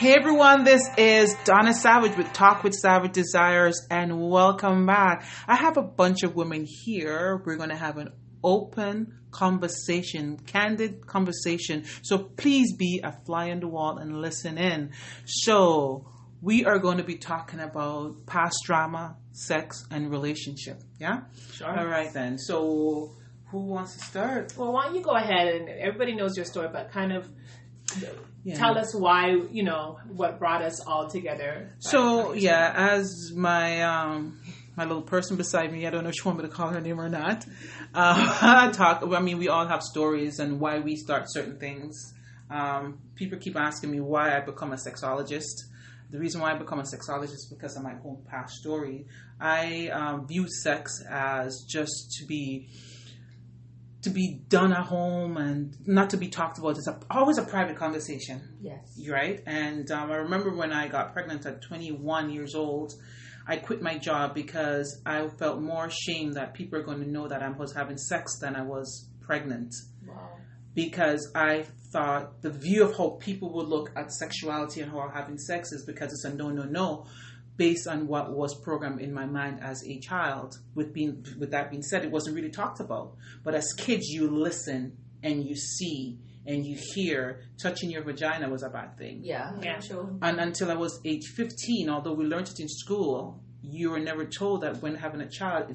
Hey everyone, this is Donna Savage with Talk with Savage Desires, and welcome back. I have a bunch of women here. We're going to have an open conversation, candid conversation. So please be a fly on the wall and listen in. So we are going to be talking about past drama, sex, and relationship. Yeah? Sure. All right then. So who wants to start? Well, why don't you go ahead, and everybody knows your story, but kind of tell us why, what brought us all together. So, as my my little person beside me, I don't know if she wants me to call her name or not, we all have stories and why we start certain things. People keep asking me why I become a sexologist. The reason why I become a sexologist is because of my own past story. I view sex as just to be done at home and not to be talked about. It's always a private conversation. Yes. Right? And I remember when I got pregnant at 21 years old, I quit my job because I felt more shame that people are going to know that I was having sex than I was pregnant. Wow. Because I thought the view of how people would look at sexuality and how having sex is because it's a no. Based on what was programmed in my mind as a child. With that being said, it wasn't really talked about. But as kids, you listen and you see and you hear. Touching your vagina was a bad thing. Yeah. Sure. And until I was age 15, although we learned it in school, you were never told that when having a child,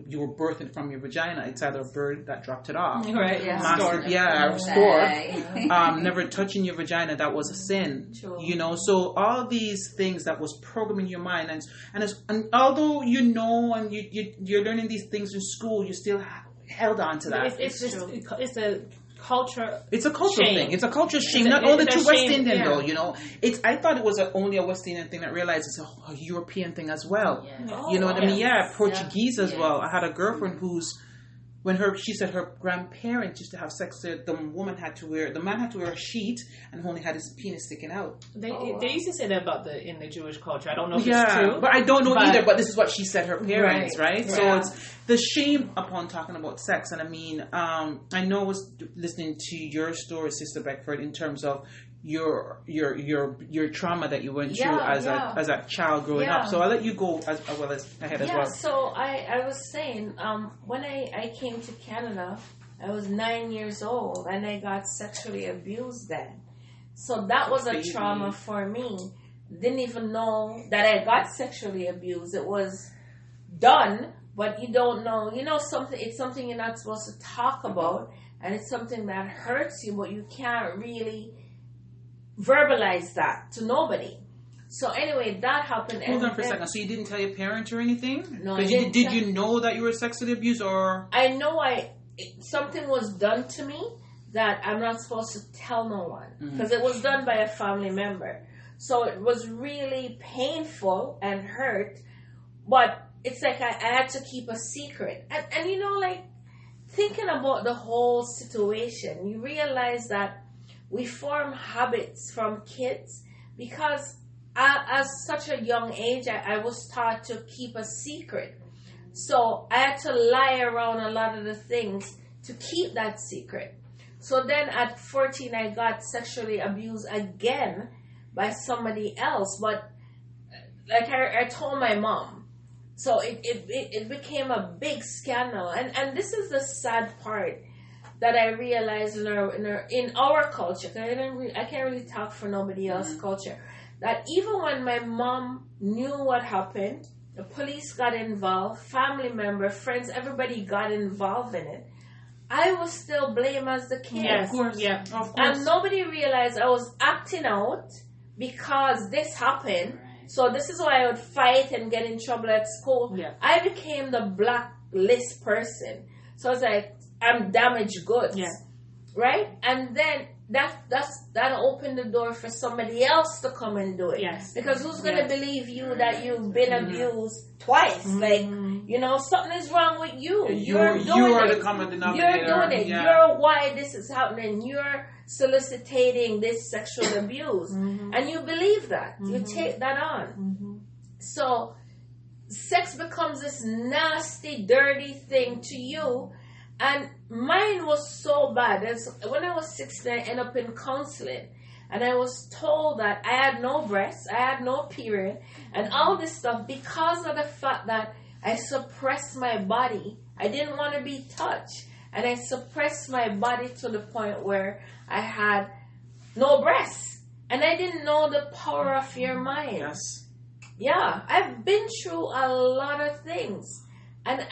you were birthing from your vagina. It's either a bird that dropped it off. Right. Yeah. Stored. Never touching your vagina, that was a sin. Sure. So all these things that was programming your mind, and although and you're learning these things in school, you still held on to that. It's a culture. It's a cultural shame. thing. It's a cultural shame. Not only to West shame, Indian yeah. though. I thought it was only a West Indian thing. I realized it's a European thing as well. Yeah. You know what I mean? Yeah, Portuguese as Yes. well. I had a girlfriend she said her grandparents used to have sex. The man had to wear a sheet and only had his penis sticking out. They used to say that in the Jewish culture. I don't know if Yeah, it's true. but I don't know either. But this is what she said her parents, right? So Yeah. it's the shame upon talking about sex. And I mean, I know I was listening to your story, Sister Beckford, in terms of your trauma that you went through as a child growing up. So I'll let you go as well. So I was saying, when I came to Canada, I was 9 years old and I got sexually abused then. So that was a trauma for me. Didn't even know that I got sexually abused. It was done, but you don't know. Something. It's something you're not supposed to talk about, and it's something that hurts you, but you can't really verbalize that to nobody. So anyway, that happened. Hold on for a second. So you didn't tell your parents or anything? No, Did you know that you were sexually abused, or? I know something was done to me that I'm not supposed to tell no one because it was done by a family member. So it was really painful and hurt, but it's like I had to keep a secret. And thinking about the whole situation, you realize that we form habits from kids because at such a young age, I was taught to keep a secret. So I had to lie around a lot of the things to keep that secret. So then at 14, I got sexually abused again by somebody else. But like I told my mom. So it became a big scandal. And this is the sad part that I realized in our culture. I can't really talk for nobody else's culture. That even when my mom knew what happened, the police got involved, family member, friends, everybody got involved in it. I was still blamed as the kid. Yeah, of course. Yeah, of course. And nobody realized I was acting out because this happened. So this is why I would fight and get in trouble at school. Yeah. I became the blacklist person. So it's like, I'm damaged goods. Yeah. Right? And then that opened the door for somebody else to come and do it. Yes. Because who's going to believe you that you've been abused twice? Like, something is wrong with you. You are the common denominator. You're doing it. Yeah. You're why this is happening. You're soliciting this sexual abuse. And you believe that. You take that on. So sex becomes this nasty, dirty thing to you. And mine was so bad. When I was 16, I ended up in counseling. And I was told that I had no breasts, I had no period, and all this stuff because of the fact that I suppressed my body. I didn't want to be touched. And I suppressed my body to the point where I had no breasts. And I didn't know the power of your mind. Yes. Yeah, I've been through a lot of things. And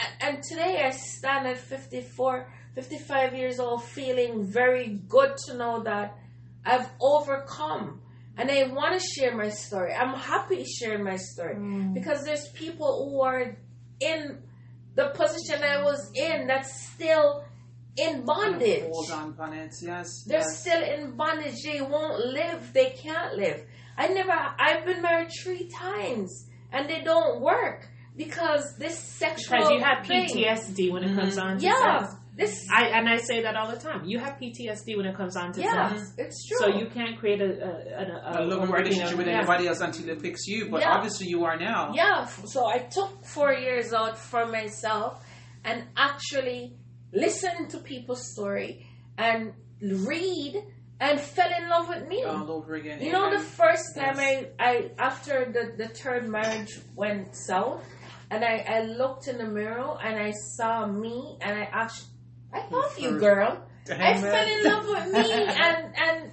today I stand at 55 years old feeling very good to know that I've overcome. And I want to share my story. I'm happy sharing my story because there's people who are in the position I was in that's still in bondage. Hold on, it. Yes. They're still in bondage. They won't live. They can't live. I've been married 3 times and they don't work because this sexual because you have thing. PTSD when it comes on to sex. I say that all the time. You have PTSD when it comes on to sex. It's true. So you can't create a loving relationship with anybody else until it picks you. But obviously you are now. Yeah. So I took 4 years out for myself and actually listened to people's story and read and fell in love with me. All over again. You know, the first time I after the third marriage went south and I looked in the mirror and I saw me and I love you, girl. I fell in love with me, and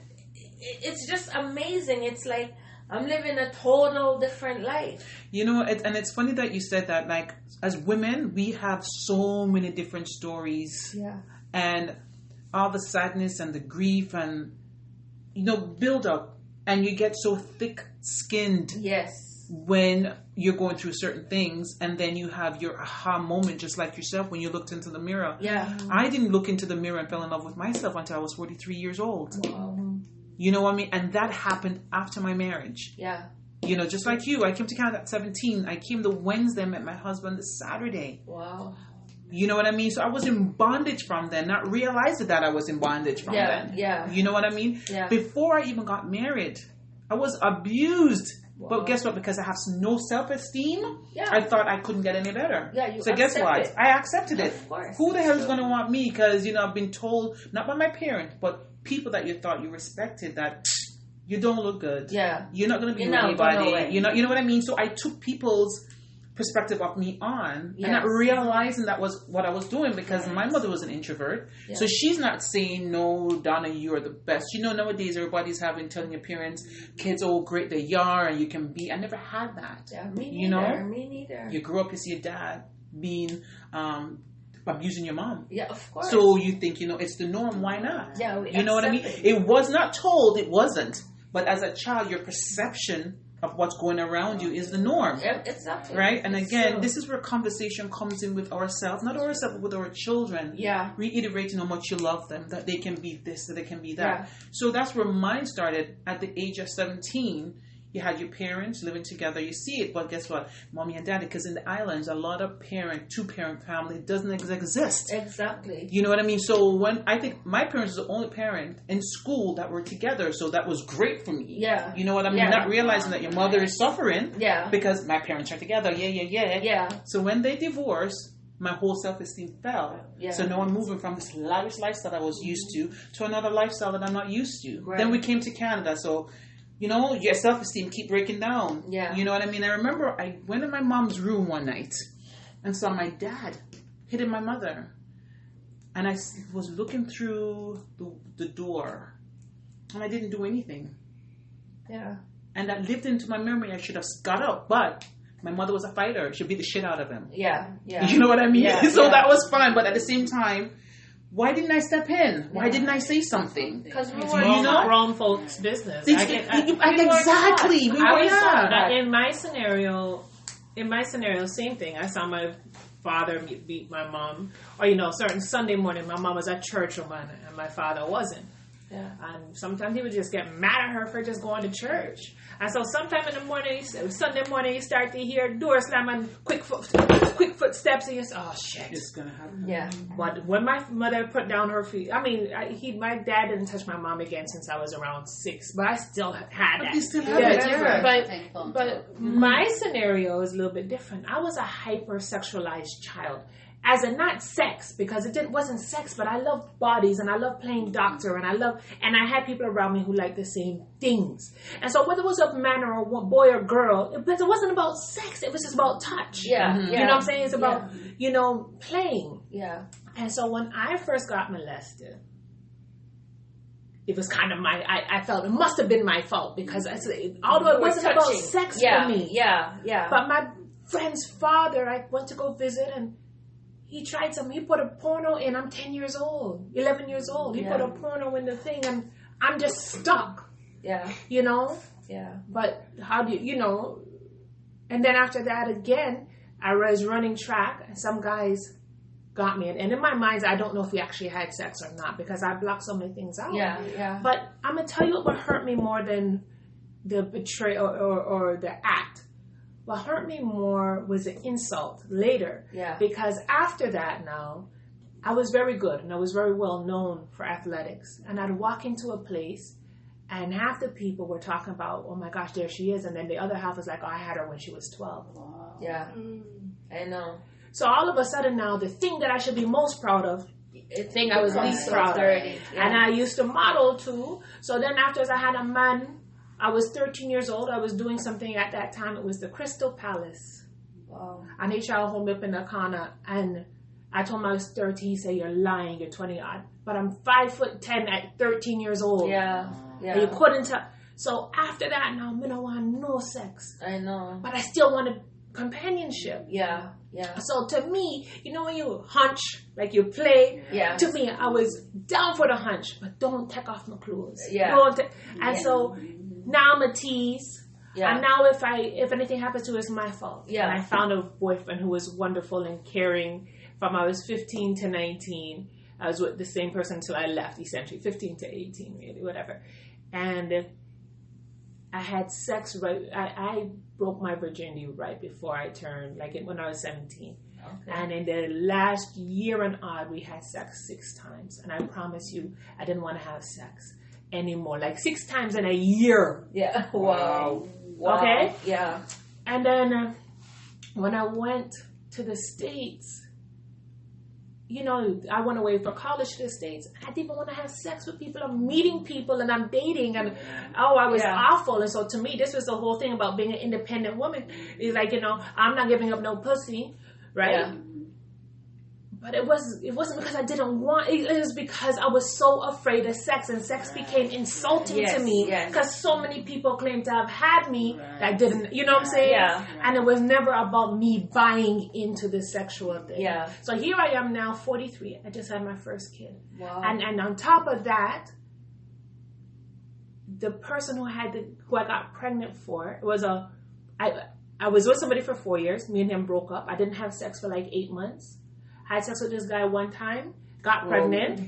it's just amazing. It's like I'm living a total different life. You know, and it's funny that you said that. Like, as women, we have so many different stories. Yeah. And all the sadness and the grief and, build up. And you get so thick-skinned. Yes. When you're going through certain things, and then you have your aha moment, just like yourself, when you looked into the mirror. Yeah. I didn't look into the mirror and fell in love with myself until I was 43 years old. Wow. You know what I mean? And that happened after my marriage. Yeah. Just like you. I came to Canada at 17. I came the Wednesday, met my husband the Saturday. Wow. You know what I mean? So I was in bondage from then, not realizing that I was in bondage from then. Yeah. You know what I mean? Yeah. Before I even got married, I was abused. Wow. But guess what? Because I have no self-esteem, Yeah. I thought I couldn't get any better. Yeah, you so guess accept what? it. I accepted it. Of course. Who the hell is going to want me? Because, I've been told, not by my parents, but people that you thought you respected, that you don't look good. Yeah. You're not going to be with anybody. You know what I mean? So I took people's perspective of me on and not realizing that was what I was doing, because my mother was an introvert. So she's not saying, no, Donna, you're the best. Nowadays everybody's telling your parents, kids, oh great they are and you can be. I never had that. Yeah, me neither. Me neither. You grew up, you see your dad being abusing your mom. Yeah, of course. So you think, it's the norm, why not? Yeah, you know what I mean? It was not told, it wasn't. But as a child, your perception of what's going around you is the norm. Exactly. Right? And again, this is where conversation comes in with ourselves, not ourselves, but with our children. Yeah. Reiterating how much you love them, that they can be this, that they can be that. Yeah. So that's where mine started at the age of 17. You had your parents living together. You see it, but guess what? Mommy and daddy, because in the islands, a lot of two-parent family doesn't exist. Exactly. You know what I mean? So when I think my parents was the only parent in school that were together, so that was great for me. Yeah. You know what I mean? Yeah. Not realizing that your mother is suffering. Yeah. Because my parents are together. Yeah. Yeah. So when they divorced, my whole self-esteem fell. Yeah. So now I'm moving from this lavish lifestyle I was used to another lifestyle that I'm not used to. Right. Then we came to Canada, so your self-esteem keep breaking down. Yeah. You know what I mean? I remember I went in my mom's room one night and saw my dad hitting my mother. And I was looking through the door and I didn't do anything. Yeah. And that lived into my memory. I should have got up, but my mother was a fighter. She beat the shit out of him. Yeah. Yeah. You know what I mean? Yeah. So that was fine. But at the same time, why didn't I step in? Why didn't I say something? Because we It's were grown folks' business. Exactly. In my scenario, same thing. I saw my father beat my mom, or certain Sunday morning, my mom was at church and my father wasn't. Yeah. And sometimes he would just get mad at her for just going to church. And so sometime in the morning, Sunday morning, you start to hear door slam and quick footsteps, and you say, oh shit. It's gonna happen. Yeah. But when my mother put down her feet, my dad didn't touch my mom again since I was around 6, but I still had that. But you still have it. But my scenario is a little bit different. I was a hypersexualized child. as a not sex, because wasn't sex, but I loved bodies and I loved playing doctor and I had people around me who liked the same things. And so whether it was a man or a boy or girl, it wasn't about sex. It was just about touch. Yeah. You know what I'm saying? It's about, playing. Yeah. And so when I first got molested, it was kind of I felt it must have been my fault because although it wasn't about sex for me. Yeah, yeah. But my friend's father, I went to go visit and he tried something. He put a porno in. I'm 10 years old, 11 years old. He put a porno in the thing and I'm just stuck. Yeah. Yeah. But how do you, and then after that again, I was running track and some guys got me. And in my mind, I don't know if we actually had sex or not because I blocked so many things out. Yeah, yeah. But I'm going to tell you what hurt me more than the betrayal or the act. What hurt me more was the insult later. Yeah. Because after that now, I was very good and I was very well known for athletics. And I'd walk into a place and half the people were talking about, oh my gosh, there she is. And then the other half was like, oh, I had her when she was 12. Yeah. I know. So all of a sudden now, the thing that I should be most proud of, the thing I was least proud of. Yeah. And I used to model too. So then after I had a man, I was 13 years old. I was doing something at that time. It was the Crystal Palace. Wow. And they tried to hold me up in the corner. And I told him I was 30. He said, you're lying. You're 20 odd. But I'm 5'10" at 13 years old. Yeah. Yeah. And you couldn't tell. So after that, now I don't want no sex. I know. But I still wanted companionship. Yeah. Yeah. So to me, when you hunch, like you play, to me, I was down for the hunch, but don't take off my clothes. Yeah. So now I'm a tease. Yeah. And now if anything happens to it, it's my fault. Yeah. And I found a boyfriend who was wonderful and caring from I was 15 to 19. I was with the same person until I left, essentially, 15 to 18, really, whatever. And I had sex I broke my virginity right before I turned, when I was 17. Okay. And in the last year and odd, we had sex 6 times. And I promise you, I didn't want to have sex anymore. 6 times in a year. Yeah. Wow. Okay? Yeah. And then when I went to the States, I went away for college to the States. I didn't even want to have sex with people. I'm meeting people and I'm dating and I was awful. And so to me, this was the whole thing about being an independent woman. It's I'm not giving up no pussy, right? Yeah. But it wasn't because I didn't want it. It was because I was so afraid of sex, and sex became insulting to me because so many people claimed to have had me that didn't. You know what I'm saying? Yeah. And it was never about me buying into the sexual thing. Yeah. So here I am now, 43. I just had my first kid. Wow. And on top of that, the person who I got pregnant for was I was with somebody for 4 years. Me and him broke up. I didn't have sex for 8 months. I had sex with this guy one time, got pregnant,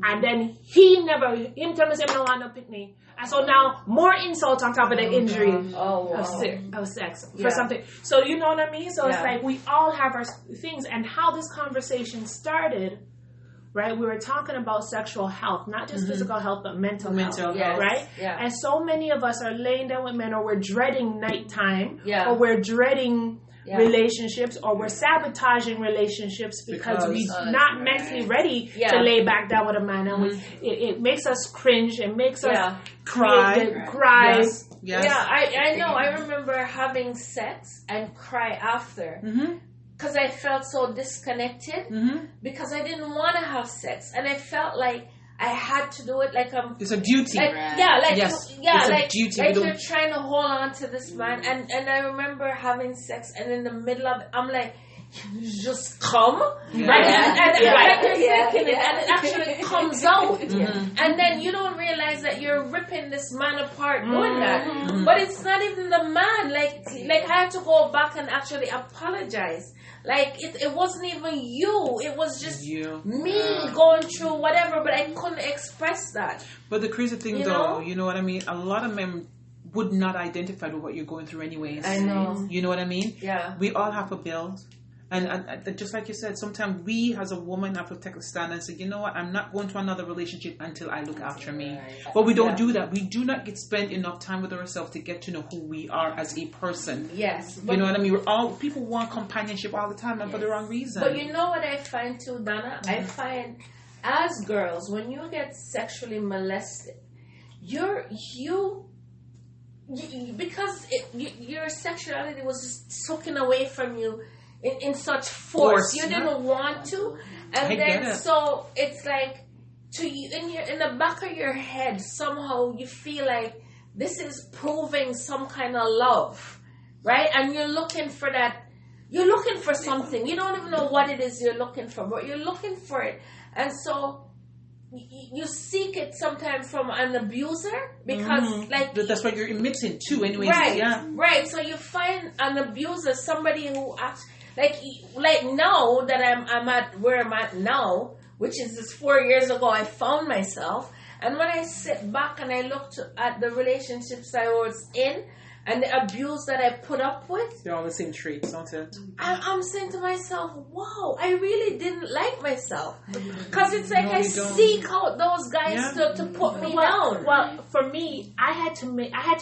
and then he told me he don't want no picnic. And so now more insult on top of the injury of sex for something. So you know what I mean? So it's we all have our things, and how this conversation started, right? We were talking about sexual health, not just physical health, but mental health, right? Yeah. And so many of us are laying down with men, or we're dreading nighttime, or we're dreading relationships, or we're sabotaging relationships because we're not mentally ready to lay back down with a man, and it makes us cringe, it makes us cry. Yes. Yeah, I know. I remember having sex and cry after. Because I felt so disconnected because I didn't want to have sex, and I felt like I had to do it it's a duty. It's a duty. You're trying to hold on to this man, and I remember having sex, and in the middle of it, I'm like, you just come, and it actually comes out, and then you don't realize that you're ripping this man apart doing that, but it's not even the man. Like I had to go back and actually apologize. It wasn't even you. It was just me going through whatever, but I couldn't express that. But the crazy thing, you know what I mean? A lot of men would not identify with what you're going through anyways. I know. You know what I mean? Yeah. We all have a bill. And just like you said, sometimes we as a woman have to take a stand and say, you know what, I'm not going to another relationship until I look after me. But we don't do that. We do not spend enough time with ourselves to get to know who we are as a person. Yes. You know what I mean? People want companionship all the time, and for the wrong reason. But you know what I find too, Donna? I find as girls, when you get sexually molested, because your sexuality was just taken away from you in such force. You didn't want to, and then so it's like to you in the back of your head somehow you feel like this is proving some kind of love, right? And you're looking for that. You're looking for something. You don't even know what it is you're looking for, but you're looking for it, and so you seek it sometimes from an abuser because that's what you're emitting too anyways. Right. So you find an abuser, somebody who acts like now that I'm at where I'm at now, which is this 4 years ago I found myself, and when I sit back and I look at the relationships I was in and the abuse that I put up with, they're all the same traits, don't they? I'm saying to myself, wow, I really didn't like myself. Because it's like I seek out those guys to put me down. Well, for me, I had to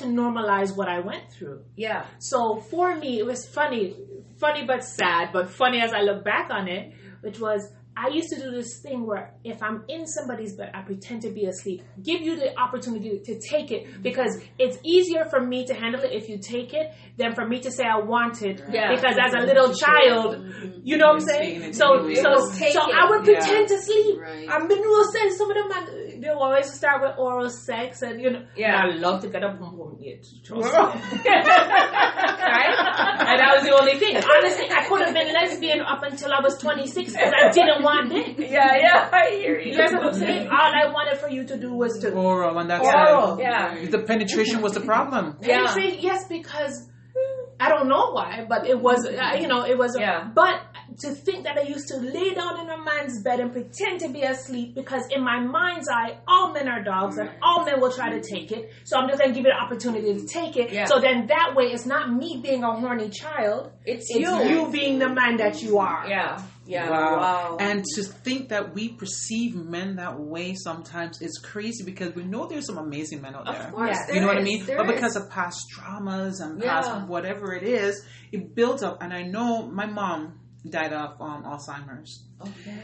normalize what I went through. Yeah. So for me, it was funny but sad, but funny as I look back on it, which was, I used to do this thing where if I'm in somebody's bed, I pretend to be asleep. Give you the opportunity to take it, because it's easier for me to handle it if you take it than for me to say I want it. Yeah. Because as a little child, you know what I'm saying? So I would pretend to sleep. Right. I'm in real sense. Some of them, they always start with oral sex, and I love to get up and boom, trust me. Right? And that was the only thing. Honestly, I could have been lesbian up until I was 26 because I didn't want dick. Yeah, I hear you. You guys know what I'm saying? All I wanted for you to do was to oral, and that's oral. The penetration was the problem. Penetration, yes, because I don't know why, but it was, it was. But to think that I used to lay down in a man's bed and pretend to be asleep, because in my mind's eye, all men are dogs and all men will try to take it. So I'm just going to give you the opportunity to take it. Yeah. So then that way, it's not me being a horny child. It's you being the man that you are. Yeah. Yeah. Wow. And to think that we perceive men that way sometimes is crazy, because we know there's some amazing men out there. Of course, you know what I mean? But because of past traumas and past whatever it is, it builds up. And I know my mom died of Alzheimer's. Okay.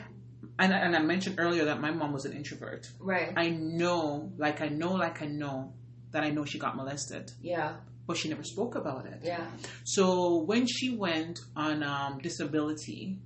And I mentioned earlier that my mom was an introvert. Right. I know that I know she got molested. Yeah. But she never spoke about it. Yeah. So when she went on disability,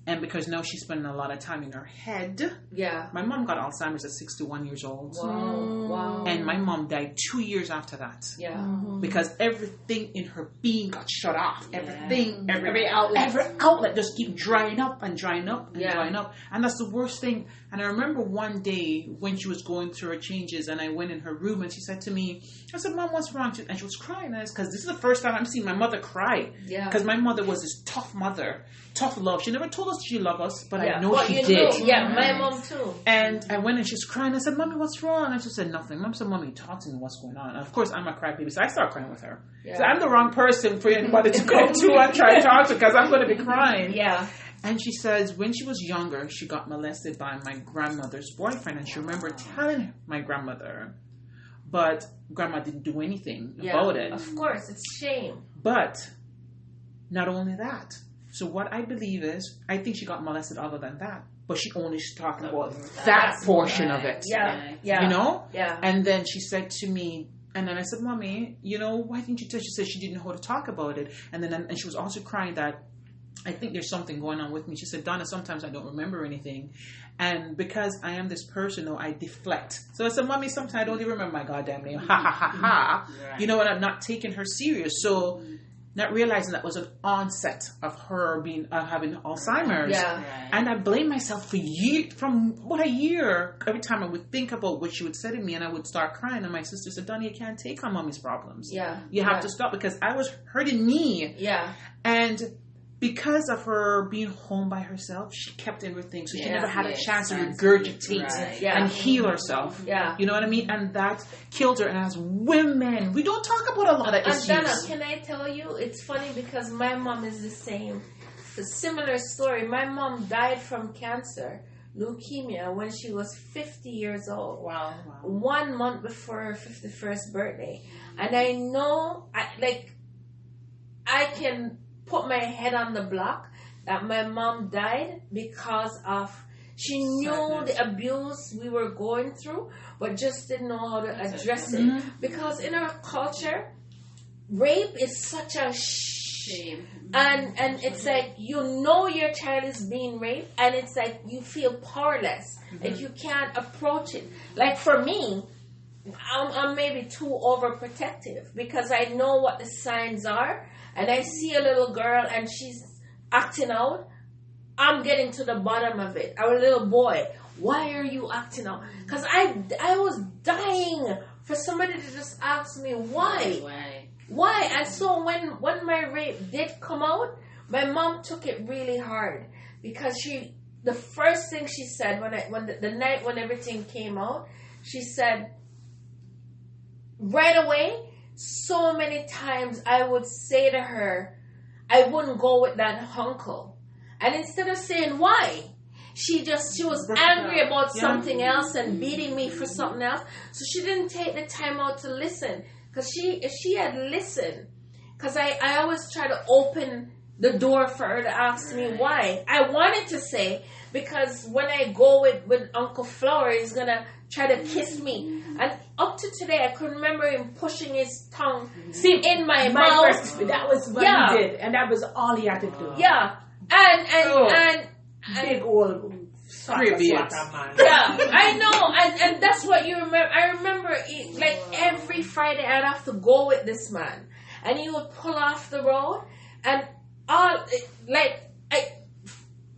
and because now she's spending a lot of time in her head. Yeah. My mom got Alzheimer's at 61 years old. Wow. And my mom died 2 years after that. Yeah. Because everything in her being got shut off. Everything, every outlet just keep drying up and drying up and drying up. And that's the worst thing. And I remember one day when she was going through her changes, and I went in her room, and she said to me, I said, Mom, what's wrong? And she was crying. Because this is the first time I'm seeing my mother cry. Yeah. Because my mother was this tough mother, tough love. She never told us she loved us, but I know she did. Yeah, my mom too. And I went and she's crying. I said, Mommy, what's wrong? And she said, nothing. Mom said, Mommy, talk to me. What's going on? And of course, I'm a crybaby, so I start crying with her. Yeah. So I'm the wrong person for anybody to go to and try to talk to, because I'm going to be crying. Yeah. And she says, when she was younger, she got molested by my grandmother's boyfriend. And she remembered telling my grandmother, but grandma didn't do anything about it. Of course, it's shame. But not only that. So what I believe is, I think she got molested other than that. But she only talking about that portion of it. Yeah. You know? Yeah. And then she said to me, and then I said, Mommy, why didn't you tell? She said she didn't know how to talk about it. And she was also crying that, I think there's something going on with me. She said, Donna, sometimes I don't remember anything. And because I am this person, I deflect. So I said, Mommy, sometimes I don't even remember my goddamn name. Ha, ha, ha, ha. Right. And I'm not taking her serious. So not realizing that was an onset of her having Alzheimer's. Yeah. Right. And I blame myself from about a year. Every time I would think about what she would say to me, and I would start crying. And my sister said, Donna, you can't take on Mommy's problems. Yeah. You have to stop, because I was hurting me. Yeah. And because of her being home by herself, she kept everything. So she never had a chance to regurgitate and heal herself. Yeah. You know what I mean? And that killed her. And as women, we don't talk about a lot of issues. And Donna, can I tell you, it's funny because my mom is the same. a similar story. My mom died from cancer, leukemia, when she was 50 years old. Wow. 1 month before her 51st birthday. And I know, I can put my head on the block that my mom died because of, she knew the abuse we were going through, but just didn't know how to address it. Mm-hmm. Because in our culture, rape is such a shame. And it's like, you know your child is being raped, and it's like you feel powerless. Mm-hmm. Like you can't approach it. Like for me, I'm maybe too overprotective because I know what the signs are, and I see a little girl and she's acting out. I'm getting to the bottom of it. Our little boy, why are you acting out? Because I was dying for somebody to just ask me why. And so when my rape did come out, my mom took it really hard because the first thing she said when the night when everything came out, she said right away, so many times I would say to her, I wouldn't go with that uncle. And instead of saying why, she was angry about something else and beating me for something else. So she didn't take the time out to listen. Because if she had listened, because I always try to open the door for her to ask me why. I wanted to say, because when I go with Uncle Flower, he's going to try to kiss me. And up to today, I could remember him pushing his tongue in my mouth. That was what he did. And that was all he had to do. Yeah. And big old man. Yeah, I know, and that's what you remember. I remember like every Friday I'd have to go with this man, and he would pull off the road, and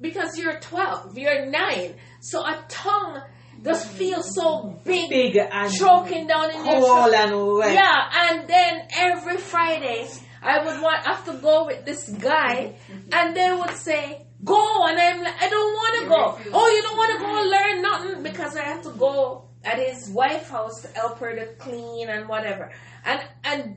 because you're 12, you're 9, so a tongue just feels so big and choking down in your throat. And wet. Yeah, and then every Friday I would have to go with this guy, and they would say, go, and I'm like, I don't want to go. Oh, you don't want to go and learn nothing? Because I have to go at his wife's house to help her to clean and whatever. And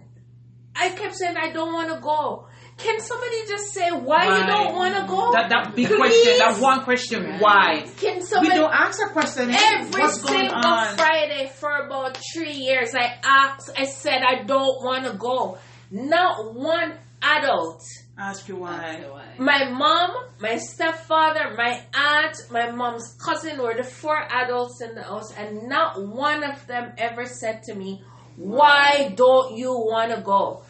I kept saying, I don't want to go. Can somebody just say why you don't want to go? That big question, that one question, why? Can somebody, we don't ask a question. Every single Friday for about 3 years, I said, I don't want to go. Not one adult ask you why. My mom, my stepfather, my aunt, my mom's cousin were the 4 adults in the house, and not one of them ever said to me, why don't you want to go?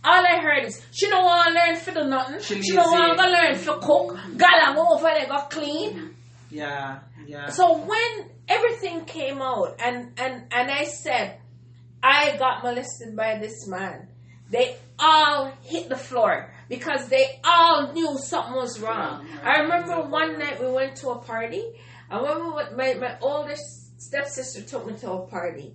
All I heard is, she don't want to learn for do nothing. She don't want to learn for cook. Gotta go over there, go clean. Yeah. So when everything came out, and I said, I got molested by this man, they all hit the floor because they all knew something was wrong. I remember one night we went to a party, and when my older stepsister took me to a party,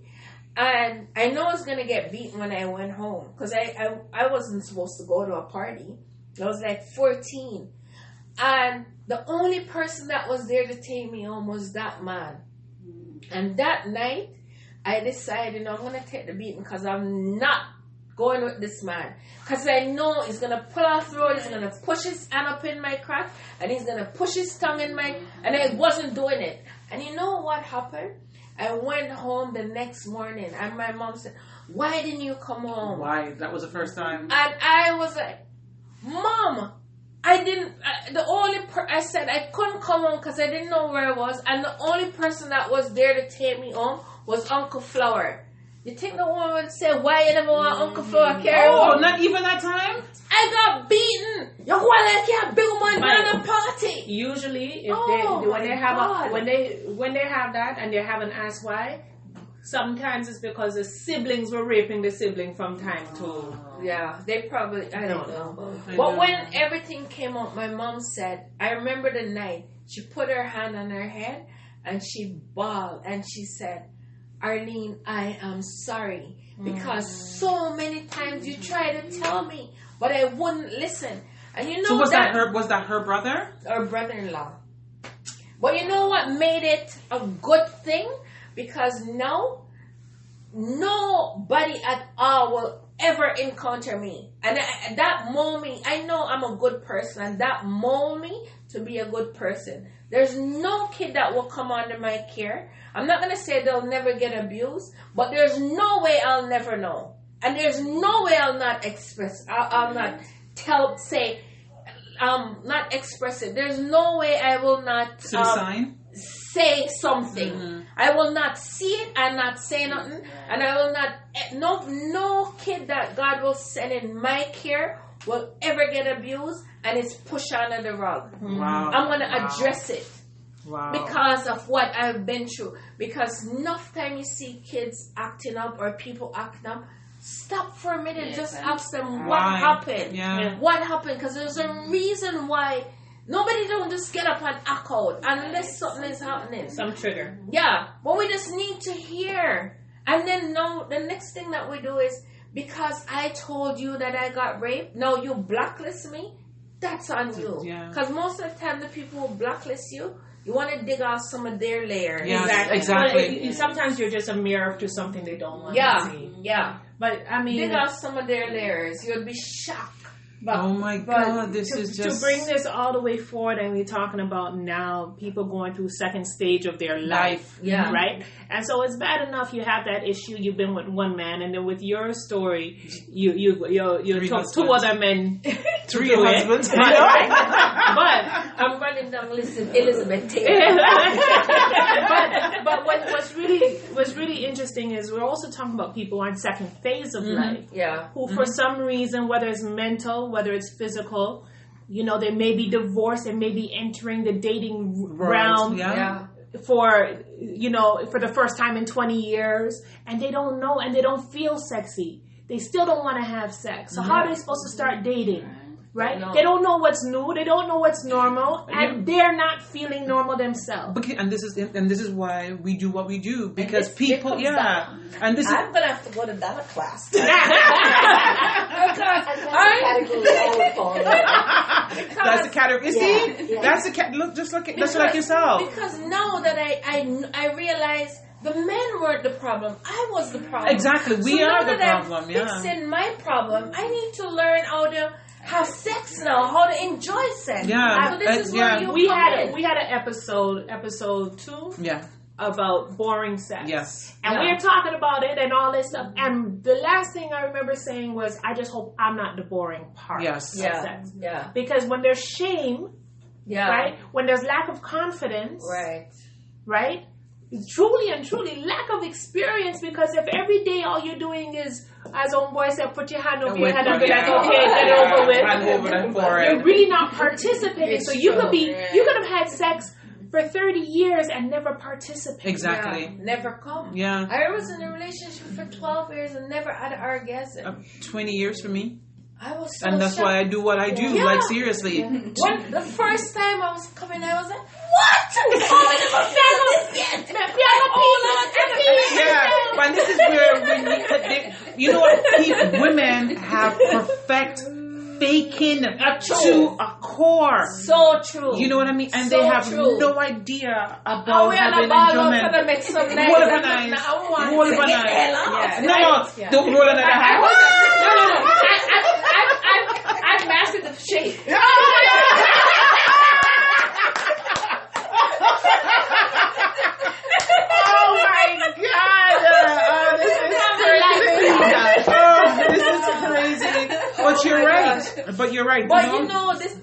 and I know I was going to get beaten when I went home because I wasn't supposed to go to a party. I was like 14, and the only person that was there to take me home was that man. And that night I decided, I'm going to take the beating because I'm not going with this man, because I know he's gonna pull off the road, he's gonna push his hand up in my crack, and he's gonna push his tongue in and I wasn't doing it. And you know what happened? I went home the next morning, and my mom said, why didn't you come home? Why? That was the first time. And I was like, Mom, I didn't, I said I couldn't come home because I didn't know where I was, and the only person that was there to take me home was Uncle Flower. You think the woman would say, why you never want Uncle Flower carry on? Oh, not even that time? I got beaten. You go like a big man at a party. Usually, when they have that and they haven't asked why, sometimes it's because the siblings were raping the sibling from time to. Yeah, they probably, I don't know. But when everything came out, my mom said, I remember the night, she put her hand on her head and she bawled and she said, Arlene, I am sorry because so many times you tried to tell me, but I wouldn't listen. And you know, so was that her brother? Her brother-in-law. But you know what made it a good thing? Because now nobody at all will ever encounter me. And that mold me. I know I'm a good person, and that mold me to be a good person. There's no kid that will come under my care. I'm not going to say they'll never get abused, but there's no way I'll never know. And there's no way I'll not express. I'll not not express it. There's no way I will not say something. Mm-hmm. I will not see it and not say nothing. And I will not, no kid that God will send in my care will ever get abused and it's pushed under the rug. Wow. I'm going to address it. Wow. Because of what I've been through. Because enough time you see kids acting up or people acting up, stop for a minute. Just ask them what happened. Yeah. What happened? Because there's a reason why. Nobody don't just get up and act out unless something is happening. Some trigger. Yeah. But we just need to hear. And then the next thing that we do is, because I told you that I got raped, now you blacklist me, that's on you. Because most of the time the people who blacklist you, you want to dig out some of their layers. Yeah, exactly. Well, sometimes you're just a mirror to something they don't want to see. Yeah. But I mean, dig out some of their layers. You'll be shocked. But, oh my God, this is just... To bring this all the way forward, and we're talking about now people going through second stage of their life, right? And so it's bad enough you have that issue, you've been with one man, and then with your story, you took two other men. Three husbands. But I'm running down Elizabeth Taylor. but what's really interesting is we're also talking about people on second phase of life. Yeah. Who for some reason, whether it's mental, whether it's physical, they may be divorced and may be entering the dating realm for the first time in 20 years, and they don't know and they don't feel sexy. They still don't want to have sex. So how are they supposed to start dating? Right? They don't know what's new. They don't know what's normal, and they're not feeling normal themselves. And this is why we do what we do, because people, and this I'm gonna have to go to that class. That's the category. You see, that's the look. Just look like yourself. Because now that I realize. The men weren't the problem. I was the problem. Exactly. We are the problem. Fixing my problem. I need to learn how to have sex now, how to enjoy sex. Yeah. So this is where we had an episode 2. Yeah. About boring sex. Yes. And we were talking about it and all this stuff. And the last thing I remember saying was, I just hope I'm not the boring part of sex. Yeah. Because when there's shame, right? When there's lack of confidence, right? Truly lack of experience, because if every day all you're doing is, as old boy said, put your hand over your head and be like, okay, get it over with. You're really not participating. So you could have had sex for 30 years and never participated. Exactly. Yeah, never come. Yeah. I was in a relationship for 12 years and never had an orgasm. 20 years for me. I was so and that's shocked. why I do what I do, like seriously. The first time I was coming, I was like, what? But this is where you know what? Women have perfect faking to a core. So true. You know what I mean? And they have no idea about having enjoyment. Don't roll another hat. No. I've mastered the shape. Oh my God! This is crazy. But you're right. But this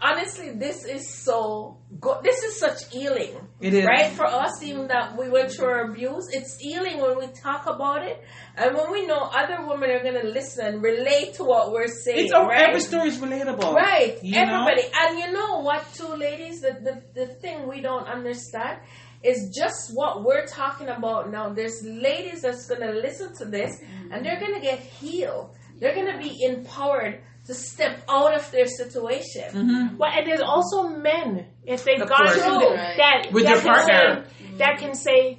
honestly, this is so good. This is such healing. It is. Right? For us, even that we went through our abuse, it's healing when we talk about it. And when we know other women are going to listen and relate to what we're saying. Every story is relatable. Right. Everybody. And you know what, too, ladies? The thing we don't understand is just what we're talking about now. There's ladies that's going to listen to this and they're going to get healed. They're going to be empowered to step out of their situation. Mm-hmm. Well, and there's also men, if they've gone through that with their partner, that can say,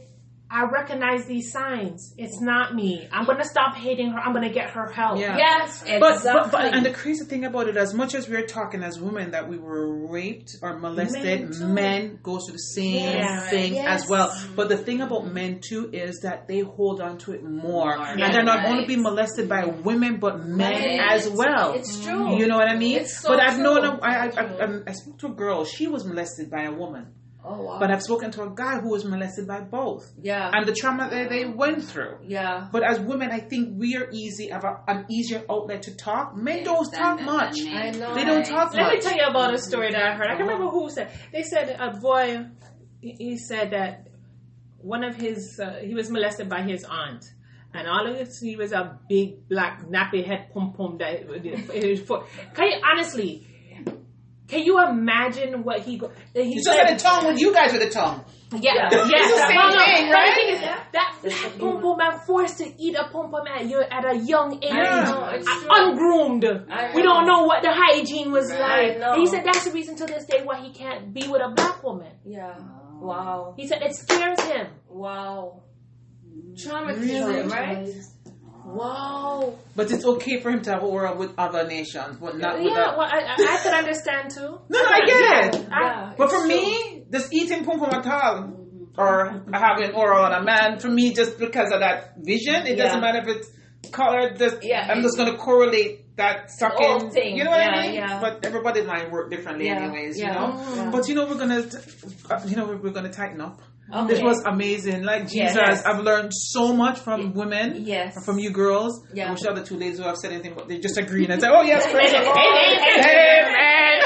I recognize these signs. It's not me. I'm going to stop hating her. I'm going to get her help. Yeah. Yes, But exactly. and the crazy thing about it, as much as we're talking as women that we were raped or molested, men go through the same thing as well. But the thing about men too is that they hold on to it more, and they're not only being molested by women but men as well. It's true. You know what I mean? It's so but I've true. known I spoke to a girl. She was molested by a woman. Oh, wow. But I've spoken to a guy who was molested by both. Yeah. And the trauma that they went through. Yeah. But as women, I think we are have an easier outlet to talk. Men don't talk much. I know. They don't talk Let much. me tell you about a story that I heard. I can't remember who said. They said a boy, he said that one of his, he was molested by his aunt. And all of it, he was a big black nappy head pum pum. Can you honestly... Can you imagine what he It's just like the tongue when you guys are the tongue. Yeah. It's the same thing, right? But the thing is, that black pum pum man forced to eat a pum pum at a young age, ungroomed. We don't know what the hygiene was like. And he said that's the reason to this day why he can't be with a black woman. Yeah. Wow. He said it scares him. Wow. Traumatism, right? Wow. But it's okay for him to have oral with other nations, but not with well, I could understand too. No, I get it. Yeah, but for me, just eating pum pum at all, or having oral on a man, for me, just because of that vision, it doesn't matter if it's colored. I'm just going to correlate that sucking thing. You know what I mean? Yeah. But everybody's mind work differently, anyways. You know. Yeah. But we're gonna tighten up. Okay. This was amazing. Like Jesus, I've learned so much from women, from you girls. Yeah. I wish the other two ladies who have said anything, but they just agree and say, "Oh yes, praise the Lord, Amen,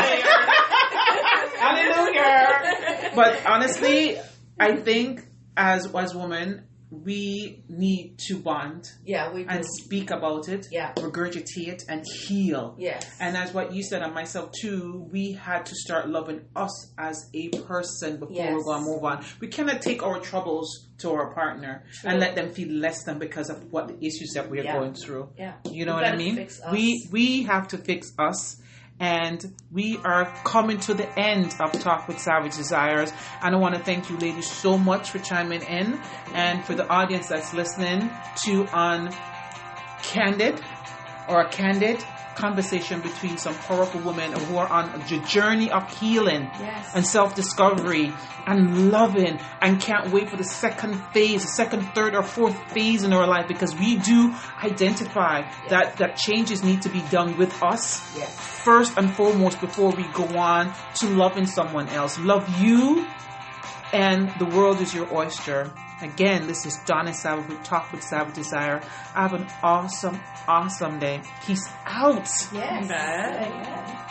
hallelujah." But honestly, I think as women, we need to bond. Yeah, we do. And speak about it. Yeah. Regurgitate and heal. Yes. And as what you said, and myself too, we had to start loving us as a person before we're going to move on. We cannot take our troubles to our partner and let them feel less than because of what the issues that we're going through. Yeah. You know what I mean? We have to fix us. And we are coming to the end of Talk with Savage Desires. And I want to thank you ladies so much for chiming in. And for the audience that's listening to on Candid, or a candid conversation between some powerful women who are on a journey of healing and self-discovery and loving and can't wait for the second phase, the second, third, or fourth phase in our life, because we do identify that changes need to be done with us first and foremost before we go on to loving someone else. Love you, and the world is your oyster. Again, this is Donna Savage with Talk with Savage Desire. Have an awesome, awesome day. Peace out. Yes. Bye.